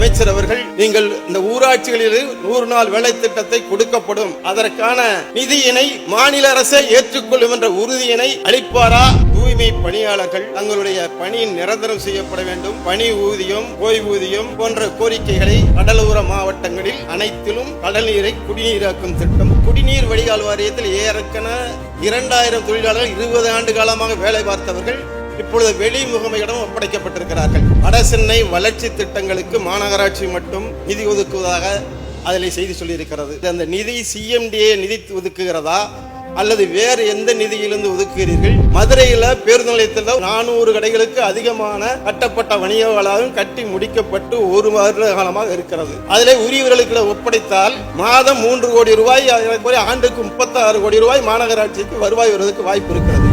அமைச்சர் அவர்கள், நீங்கள் இந்த ஊராட்சிகளில் 100 நாள் வேலை திட்டத்தை கொடுக்கப்படும், அதற்கான நிதியினை மாநில அரசை ஏற்றுக்கொள்ளும் என்ற உறுதியினை அளிப்பாரா? தூய்மை பணியாளர்கள் தங்களுடைய பணி நிரந்தரம் செய்யப்பட வேண்டும், பணி ஊதியம், ஓய்வூதியம் போன்ற கோரிக்கைகளை கடலோர மாவட்டங்களில் அனைத்திலும் கடல் நீரை குடிநீராக்கும் திட்டம், குடிநீர் வடிகால் வாரியத்தில் ஏறக்கன 2000 தொழிலாளர்கள் 20 ஆண்டு காலமாக வேலை பார்த்தவர்கள் இப்பொழுது வெளி முகமையிடம் ஒப்படைக்கப்பட்டிருக்கிறார்கள். வட சென்னை வளர்ச்சி திட்டங்களுக்கு மாநகராட்சி மட்டும் நிதி ஒதுக்குவதாக அதில் செய்தி சொல்லியிருக்கிறது. அந்த நிதி சிஎம்டிஏ நிதி ஒதுக்குகிறதா அல்லது வேறு எந்த நிதியிலிருந்து ஒதுக்குகிறீர்கள்? மதுரையில் பேருந்து நிலையத்தில் 400 கடைகளுக்கு அதிகமான கட்டப்பட்ட வணிக வளாகம் கட்டி முடிக்கப்பட்டு 1 வருட காலமாக இருக்கிறது. அதிலே உரியவர்களுக்கு ஒப்படைத்தால் மாதம் 3 கோடி ரூபாய், ஆண்டுக்கு 36 கோடி ரூபாய் மாநகராட்சிக்கு வருவாய் வருவதற்கு வாய்ப்பு இருக்கிறது.